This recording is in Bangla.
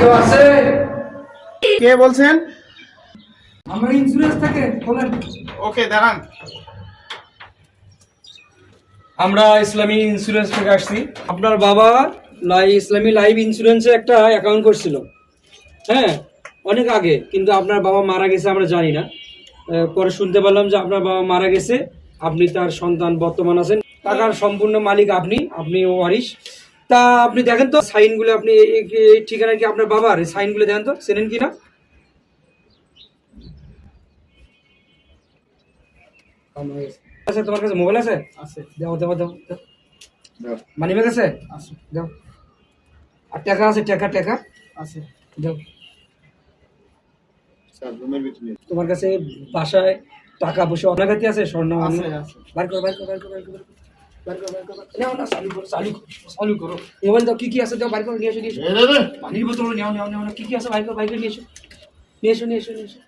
কেউ আছে? কে বলছেন? আমরা ইন্স্যুরেন্স থেকে বলেন। ওকে দাঁড়ান। আমরা ইসলামী ইন্স্যুরেন্স থেকে আসছি। আপনার বাবা ইসলামী লাইফ ইন্স্যুরেন্সে একটা অ্যাকাউন্ট করছিল, হ্যাঁ, অনেক আগে, কিন্তু আপনার বাবা মারা গেছে আমরা জানি না। পরে শুনতে পারলাম যে আপনার বাবা মারা গেছে, আপনি তার সন্তান বর্তমান আছেন, টাকার সম্পূর্ণ মালিক আপনি ওয়ারিশ। তা আপনি দেখেন তো সাইনগুলো, আপনি এই ঠিকানা কি আপনার বাবার? এই সাইনগুলো দেখেন তো, চেনেন কি না? আচ্ছা, তোমার কাছে মোবাইল আছে? আছে। দাও দাও দাও দাও। মানি ব্যাগ আছে? আছে। দাও। আর টাকা আছে? টাকা টাকা আছে। দাও। স্যার রুমের ভিতরে। তোমার কাছে বাসায় টাকা পয়সা অনাগাতি আছে? স্বর্ণ আছে আছে। বার করো বার করো বার করো বার করো বার করো বার করো। নাও না, চালু করো চালু করো চালু করো। মোবাইল দাও, কি কি আছে দাও, বার করো, নিয়ে এসো নিয়ে এসো। পানির বোতল নাও নাও নাও, কি কি আছে বার করো নিয়ে এসো নিয়ে এসো নিয়ে এসো নিয়ে এসো।